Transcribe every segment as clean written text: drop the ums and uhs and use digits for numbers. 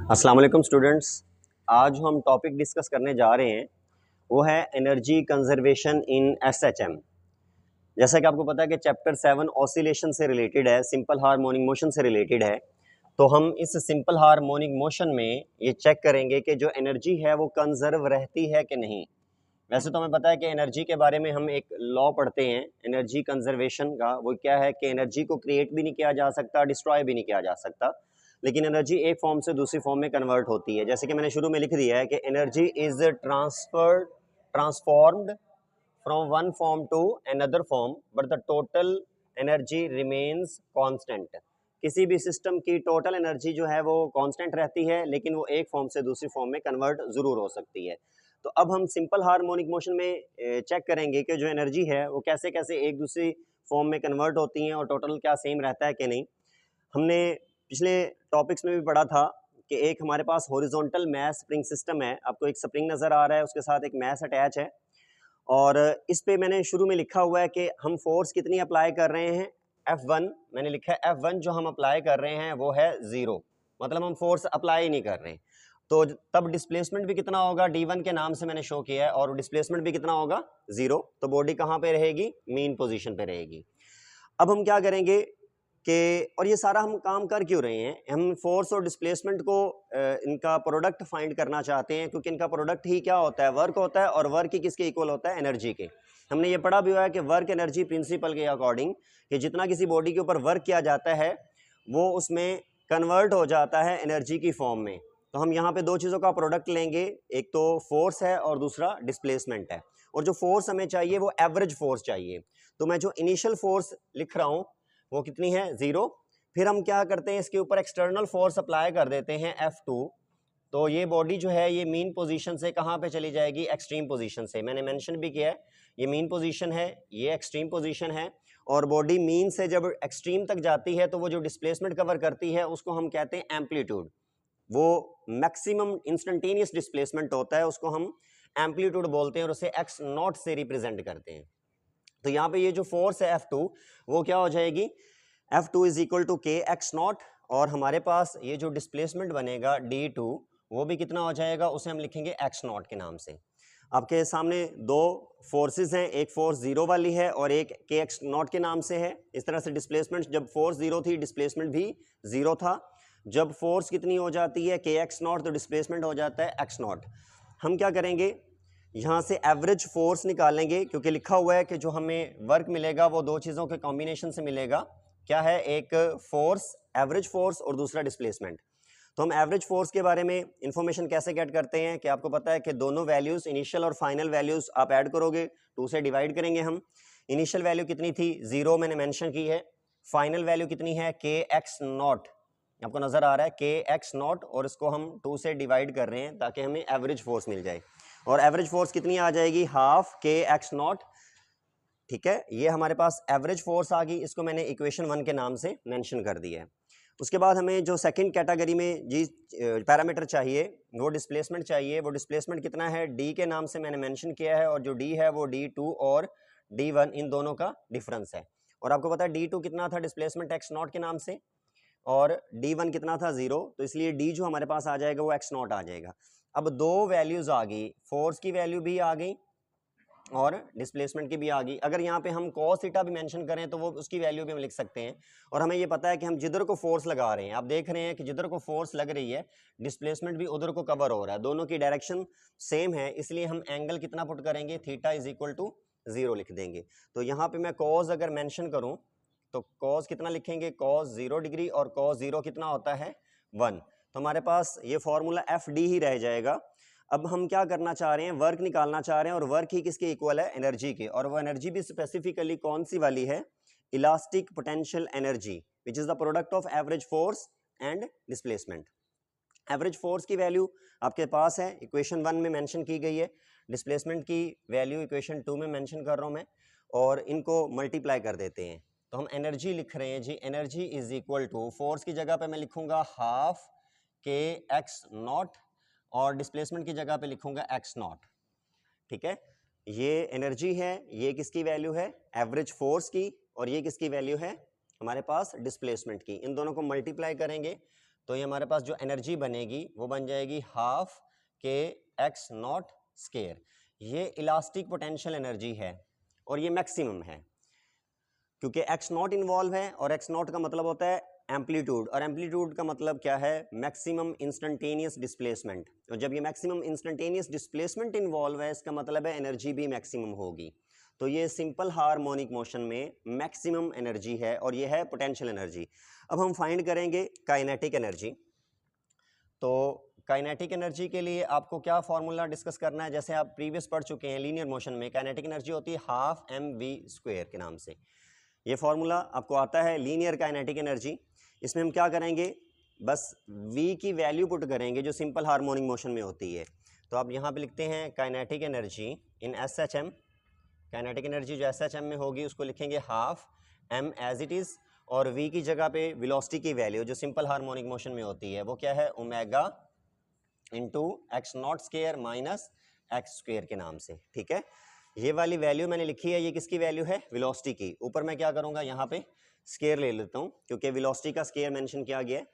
अस्सलाम वालेकुम स्टूडेंट्स। आज हम टॉपिक डिस्कस करने जा रहे हैं वो है एनर्जी कंजर्वेशन इन एसएचएम। जैसा कि आपको पता है कि चैप्टर 7 ऑसिलेशन से रिलेटेड है, सिंपल हार्मोनिक मोशन से रिलेटेड है। तो हम इस सिंपल हार्मोनिक मोशन में ये चेक करेंगे कि जो एनर्जी है वो कंजर्व रहती है कि नहीं। वैसे तो हमें पता है कि एनर्जी के बारे में हम एक लॉ पढ़ते हैं एनर्जी कंजर्वेशन का। वो क्या है कि एनर्जी को क्रिएट भी नहीं किया जा सकता, डिस्ट्रॉय भी नहीं किया जा सकता, लेकिन एनर्जी एक फॉर्म से दूसरी फॉर्म में कन्वर्ट होती है। जैसे कि मैंने शुरू में लिख दिया है कि energy is transformed from one form to another form but the total energy remains constant. किसी भी सिस्टम की टोटल एनर्जी जो है वो कांस्टेंट रहती है, लेकिन वो एक फॉर्म से दूसरी फॉर्म में कन्वर्ट जरूर हो सकती है। तो अब हम सिंपल हार्मोनिक मोशन में चेक करेंगे कि जो एनर्जी है वो कैसे कैसे एक दूसरी फॉर्म में कन्वर्ट होती हैं और टोटल क्या सेम रहता है कि नहीं। हमने पिछले टॉपिक्स में भी पढ़ा था कि एक हमारे पास हॉरिजॉन्टल मैस स्प्रिंग सिस्टम है। आपको एक स्प्रिंग नज़र आ रहा है, उसके साथ एक मैस अटैच है, और इस पे मैंने शुरू में लिखा हुआ है कि हम फोर्स कितनी अप्लाई कर रहे हैं। F1 मैंने लिखा है, F1 जो हम अप्लाई कर रहे हैं वो है 0, मतलब हम फोर्स अप्लाई ही नहीं कर रहे हैं। तो तब डिस्प्लेसमेंट भी कितना होगा, D1 के नाम से मैंने शो किया है, और डिस्प्लेसमेंट भी कितना होगा, 0। तो बॉडी कहाँ पे रहेगी, मीन पोजीशन पे रहेगी। अब हम क्या करेंगे कि, और ये सारा हम काम कर क्यों रहे हैं, हम फोर्स और डिस्प्लेसमेंट को इनका प्रोडक्ट फाइंड करना चाहते हैं, क्योंकि इनका प्रोडक्ट ही क्या होता है, वर्क होता है, और वर्क ही किसके इक्वल होता है, एनर्जी के। हमने ये पढ़ा भी हुआ है कि वर्क एनर्जी प्रिंसिपल के अकॉर्डिंग कि जितना किसी बॉडी के ऊपर वर्क किया जाता है वो उसमें कन्वर्ट हो जाता है एनर्जी की फॉर्म में। तो हम यहाँ पे दो चीज़ों का प्रोडक्ट लेंगे, एक तो फोर्स है और दूसरा डिस्प्लेसमेंट है। और जो फोर्स हमें चाहिए वो एवरेज फोर्स चाहिए। तो मैं जो इनिशियल फोर्स लिख रहा हूँ वो कितनी है, 0। फिर हम क्या करते हैं, इसके ऊपर एक्सटर्नल फोर्स अप्लाई कर देते हैं, F2। तो ये बॉडी जो है ये मीन पोजीशन से कहाँ पे चली जाएगी, एक्सट्रीम पोजीशन से। मैंने मेंशन भी किया है, ये मीन पोजीशन है, ये एक्सट्रीम पोजीशन है, और बॉडी मीन से जब एक्सट्रीम तक जाती है तो वो जो डिस्प्लेसमेंट कवर करती है उसको हम कहते हैं एम्पलीट्यूड। वो मैक्सिमम इंस्टेंटेनियस डिस्प्लेसमेंट होता है, उसको हम एम्पलीट्यूड बोलते हैं, और उसे x0 से रिप्रेजेंट करते हैं। तो यहाँ पे ये जो फोर्स है F2 वो क्या हो जाएगी, F2 इज इक्वल टू के x0, और हमारे पास ये जो डिस्प्लेसमेंट बनेगा D2 वो भी कितना हो जाएगा, उसे हम लिखेंगे x0 के नाम से। आपके सामने दो फोर्सेस हैं, एक फोर्स 0 वाली है और एक के x0 के नाम से है। इस तरह से डिस्प्लेसमेंट, जब फोर्स 0 थी डिस्प्लेसमेंट भी 0 था। जब फोर्स कितनी हो जाती है, के x0, तो डिस्प्लेसमेंट हो जाता है x0। हम क्या करेंगे, यहाँ से एवरेज फोर्स निकालेंगे, क्योंकि लिखा हुआ है कि जो हमें वर्क मिलेगा वो दो चीज़ों के कॉम्बिनेशन से मिलेगा। क्या है, एक फोर्स, एवरेज फोर्स, और दूसरा डिस्प्लेसमेंट। तो हम एवरेज फोर्स के बारे में इंफॉर्मेशन कैसे गेट करते हैं कि आपको पता है कि दोनों वैल्यूज, इनिशियल और फाइनल वैल्यूज आप ऐड करोगे, 2 से डिवाइड करेंगे हम। इनिशियल वैल्यू कितनी थी, 0 मैंने मेंशन की है। फाइनल वैल्यू कितनी है, के x0, आपको नजर आ रहा है के x0, और इसको हम 2 से डिवाइड कर रहे हैं ताकि हमें एवरेज फोर्स मिल जाए। और एवरेज फोर्स कितनी आ जाएगी, हाफ के x0। ठीक है, ये हमारे पास एवरेज फोर्स आ गई, इसको मैंने इक्वेशन 1 के नाम से मेंशन कर दिया है। उसके बाद हमें जो सेकंड कैटेगरी में जी पैरामीटर चाहिए वो डिस्प्लेसमेंट चाहिए। वो डिस्प्लेसमेंट कितना है, डी के नाम से मैंने मेंशन किया है, और जो डी है वो D2 और D1 इन दोनों का डिफरेंस है। और आपको पता है D2 कितना था डिस्प्लेसमेंट x0 के नाम से, और D1 कितना था, 0। तो इसलिए D जो हमारे पास आ जाएगा वो x0 आ जाएगा। अब दो वैल्यूज आ गई, फोर्स की वैल्यू भी आ गई और डिस्प्लेसमेंट की भी आ गई। अगर यहाँ पे हम cos थीटा भी मेंशन करें तो वो उसकी वैल्यू भी हम लिख सकते हैं। और हमें ये पता है कि हम जिधर को फोर्स लगा रहे हैं, आप देख रहे हैं कि जिधर को फोर्स लग रही है डिस्प्लेसमेंट भी उधर को कवर हो रहा है, दोनों की डायरेक्शन सेम है, इसलिए हम एंगल कितना पुट करेंगे, थीटा इज इक्वल टू 0 लिख देंगे। तो यहाँ पे मैं cos अगर मेंशन करूँ तो cos कितना लिखेंगे, cos 0 डिग्री, और cos 0 कितना होता है, 1। तो हमारे पास ये फॉर्मूला FD ही रह जाएगा। अब हम क्या करना चाह रहे हैं, वर्क निकालना चाह रहे हैं, और वर्क ही किसके इक्वल है, एनर्जी के। और वो एनर्जी भी स्पेसिफिकली कौन सी वाली है, elastic potential energy, which is the product of average force and displacement. Average force की वैल्यू आपके पास है, इक्वेशन 1 में मेंशन की गई है। डिस्प्लेसमेंट की वैल्यू इक्वेशन 2 में मेंशन कर रहा हूं मैं, और इनको मल्टीप्लाई कर देते हैं। तो हम एनर्जी लिख रहे हैं जी, energy is equal to, force की जगह पे मैं लिखूंगा हाफ के x0, और डिस्प्लेसमेंट की जगह पे लिखूंगा x0। ठीक है, ये एनर्जी है, ये किसकी वैल्यू है, एवरेज फोर्स की, और ये किसकी वैल्यू है, हमारे पास डिस्प्लेसमेंट की। इन दोनों को मल्टीप्लाई करेंगे तो ये हमारे पास जो एनर्जी बनेगी वो बन जाएगी हाफ के एक्स नॉट स्केयर। ये इलास्टिक पोटेंशियल एनर्जी है और ये मैक्सिमम है, क्योंकि एक्स नॉट इन्वॉल्व है और एक्स नॉट का मतलब होता है एम्पलीट्यूड, और एम्पलीट्यूड का मतलब क्या है, मैक्सिमम इंस्टेंटेनियस डिस्प्लेसमेंट। और जब ये मैक्सिमम इंस्टेंटेनियस डिस्प्लेसमेंट इन्वॉल्व है, इसका मतलब है एनर्जी भी मैक्सिमम होगी। तो ये सिंपल हार्मोनिक मोशन में मैक्सिमम एनर्जी है और ये है पोटेंशियल एनर्जी। अब हम फाइंड करेंगे काइनेटिक एनर्जी। तो काइनेटिक एनर्जी के लिए आपको क्या फॉर्मूला डिस्कस करना है, जैसे आप प्रीवियस पढ़ चुके हैं, लीनियर मोशन में काइनेटिक एनर्जी होती है हाफ mv² के नाम से। ये फॉर्मूला आपको आता है लीनियर काइनेटिक एनर्जी। इसमें हम क्या करेंगे, बस v की वैल्यू पुट करेंगे जो सिंपल हार्मोनिक मोशन में होती है। तो आप यहाँ पे लिखते हैं kinetic energy in SHM। Kinetic energy जो SHM में होगी उसको लिखेंगे half m as it is, और v की जगह पे वेलोसिटी की वैल्यू जो सिंपल हार्मोनिक मोशन में होती है वो क्या है, omega into x not square minus x square के नाम से। ठीक है, ये वाली वैल्यू मैंने लिखी है, ये किसकी वैल्यू है, वेलोसिटी की। ऊपर मैं क्या करूँगा, यहाँ पे स्क्वायर ले लेता हूँ क्योंकि वेलोसिटी का स्क्वायर मेंशन किया गया है।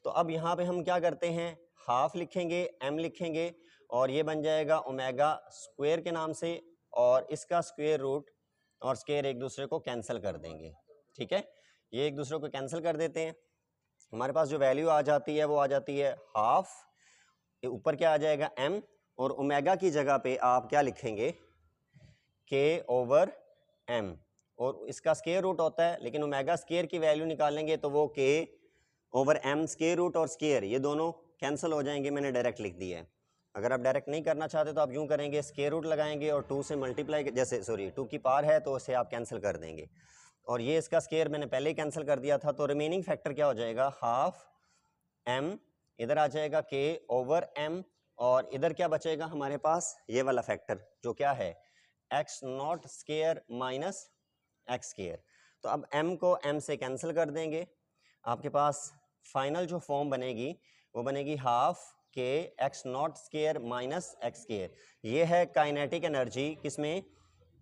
तो अब यहाँ पे हम क्या करते हैं, हाफ लिखेंगे, m लिखेंगे और ये बन जाएगा ओमेगा स्क्वायर के नाम से, और इसका स्क्वायर रूट और स्क्वायर एक दूसरे को कैंसिल कर देंगे। ठीक है, ये एक दूसरे को कैंसिल कर देते हैं, हमारे पास जो वैल्यू आ जाती है वो आ जाती है हाफ, ऊपर क्या आ जाएगा m, और ओमेगा की जगह पे आप क्या लिखेंगे, k ओवर m, और इसका स्क्वायर रूट होता है, लेकिन ओमेगा स्क्वायर की वैल्यू निकालेंगे तो वो k over m, square root और स्क्वायर ये दोनों कैंसिल हो जाएंगे, मैंने डायरेक्ट लिख दिया है। अगर आप डायरेक्ट नहीं करना चाहते तो आप यूँ करेंगे, स्क्वायर रूट लगाएंगे और 2 से मल्टीप्लाई, जैसे सॉरी 2 की पावर है तो उसे आप कैंसिल कर देंगे, और ये इसका स्क्वायर मैंने पहले ही कैंसिल कर दिया था। तो रिमेनिंग फैक्टर क्या हो जाएगा, हाफ m, इधर आ जाएगा k ओवर m, और इधर क्या बचेगा हमारे पास, ये वाला फैक्टर जो क्या है x not square minus x square. तो अब m को m से कैंसिल कर देंगे, आपके पास फाइनल जो फॉर्म बनेगी वो बनेगी हाफ के x not square minus x square. ये है काइनेटिक एनर्जी किसमें,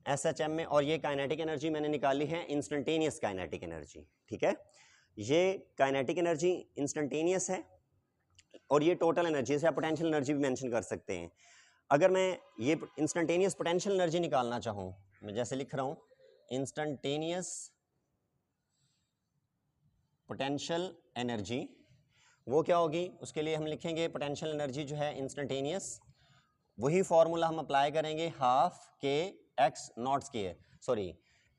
SHM में, और ये काइनेटिक एनर्जी मैंने निकाली है इंस्टेंटेनियस काइनेटिक एनर्जी। ठीक है, ये काइनेटिक एनर्जी इंस्टेंटेनियस है और ये टोटल एनर्जी, से आप पोटेंशियल एनर्जी भी मेंशन कर सकते हैं। अगर मैं ये इंस्टेंटेनियस पोटेंशियल एनर्जी निकालना चाहूँ, मैं जैसे लिख रहा हूँ इंस्टेंटेनियस पोटेंशियल एनर्जी, वो क्या होगी, उसके लिए हम लिखेंगे पोटेंशियल एनर्जी जो है इंस्टेंटेनियस, वही फॉर्मूला हम अप्लाई करेंगे हाफ के x not square, sorry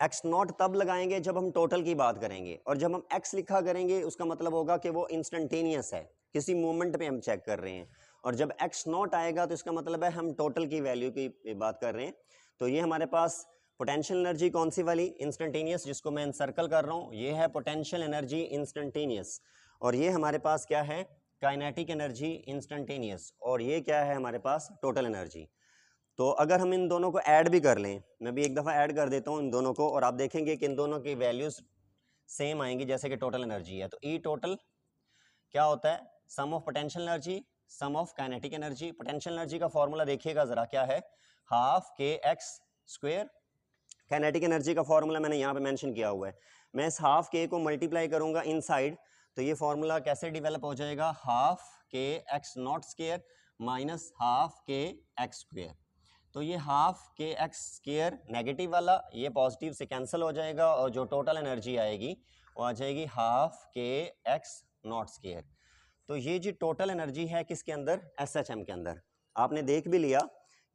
x not तब लगाएंगे जब हम टोटल की बात करेंगे, और जब हम एक्स लिखा करेंगे उसका मतलब होगा कि वो इंस्टेंटेनियस है, किसी मोमेंट पे हम चेक कर रहे हैं, और जब एक्स नॉट आएगा तो इसका मतलब है हम टोटल की वैल्यू की बात कर रहे हैं। तो ये हमारे पास पोटेंशियल एनर्जी कौन सी वाली, इंस्टेंटेनियस, जिसको मैं सर्कल कर रहा हूँ, ये है पोटेंशियल एनर्जी इंस्टेंटेनियस, और ये हमारे पास क्या है, काइनेटिक एनर्जी इंस्टेंटेनियस, और ये क्या है हमारे पास टोटल एनर्जी। तो अगर हम इन दोनों को ऐड भी कर लें, मैं भी एक दफ़ा ऐड कर देता हूँ इन दोनों को, और आप देखेंगे कि इन दोनों की वैल्यूज़ सेम आएंगी जैसे कि टोटल एनर्जी है। तो ई टोटल क्या होता है, sum of potential energy sum of kinetic energy. Potential energy का फॉर्मूला देखिएगा ज़रा क्या है, हाफ के एक्स स्क्वायर। काइनेटिक एनर्जी का फॉर्मूला मैंने यहाँ पे मेंशन किया हुआ है, मैं इस हाफ के को मल्टीप्लाई करूँगा इनसाइड, तो ये फॉर्मूला कैसे डेवलप हो जाएगा, हाफ के x not square minus half के एक्स स्क्वायर। तो ये हाफ के एक्स स्क्वायर नेगेटिव वाला ये पॉजिटिव से कैंसिल हो जाएगा, और जो टोटल एनर्जी आएगी वो आ जाएगी हाफ के एक्स नॉट स्क्वायर। तो ये जो टोटल एनर्जी है किसके अंदर, SHM के अंदर। आपने देख भी लिया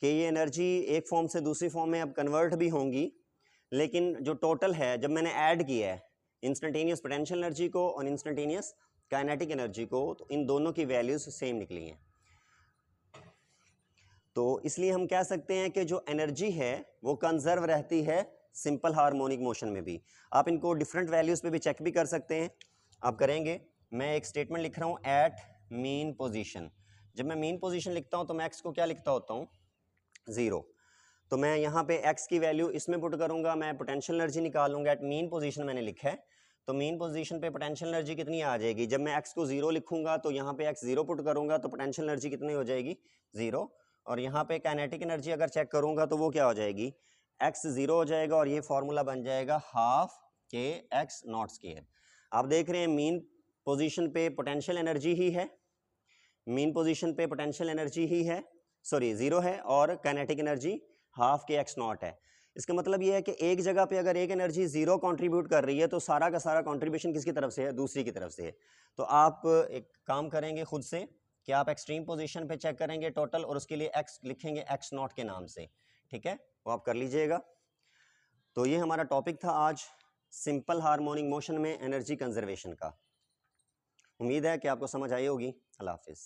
कि ये एनर्जी एक फॉर्म से दूसरी फॉर्म में अब कन्वर्ट भी होंगी, लेकिन जो टोटल है जब मैंने ऐड किया है इंस्टेंटेनियस पोटेंशियल एनर्जी को और इंस्टेंटेनियस काइनेटिक एनर्जी को, तो इन दोनों की वैल्यूज सेम निकली हैं। तो इसलिए हम कह सकते हैं कि जो एनर्जी है वो कंजर्व रहती है सिंपल हार्मोनिक मोशन में भी। आप इनको डिफरेंट वैल्यूज़ पे भी चेक भी कर सकते हैं, आप करेंगे। मैं एक स्टेटमेंट लिख रहा हूँ, एट मीन पोजीशन। जब मैं मीन पोजीशन लिखता हूँ तो मैं एक्स को क्या लिखता होता हूँ, 0। तो मैं यहाँ पे x की वैल्यू इसमें पुट करूँगा, मैं पोटेंशियल एनर्जी निकालूंगा, एट मीन पोजीशन मैंने लिखा है, तो मीन पोजीशन पे पोटेंशियल एनर्जी कितनी आ जाएगी, जब मैं x को 0 लिखूंगा तो यहाँ पे x 0 पुट करूँगा तो पोटेंशियल एनर्जी कितनी हो जाएगी, 0। और यहाँ पे काइनेटिक एनर्जी अगर चेक करूँगा तो वो क्या हो जाएगी, x 0 हो जाएगा, और ये फॉर्मूला बन जाएगा हाफ के एक्स नॉट स्क्वायर। आप देख रहे हैं मीन पोजीशन पे पोटेंशियल एनर्जी ही है, मीन पोजीशन पे पोटेंशियल एनर्जी ही है, सॉरी जीरो है, और काइनेटिक एनर्जी हाफ के एक्स नॉट है। इसका मतलब ये है कि एक जगह पे अगर एक एनर्जी जीरो कंट्रीब्यूट कर रही है तो सारा का सारा कंट्रीब्यूशन किसकी तरफ से है, दूसरी की तरफ से है। तो आप एक काम करेंगे खुद से कि आप एक्सट्रीम पोजीशन पे चेक करेंगे टोटल, और उसके लिए एक्स लिखेंगे एक्स नॉट के नाम से, ठीक है, वो आप कर लीजिएगा। तो ये हमारा टॉपिक था आज सिंपल हार्मोनिक मोशन में एनर्जी कंजर्वेशन का। उम्मीद है कि आपको समझ आई होगी। अल्लाह हाफिज़।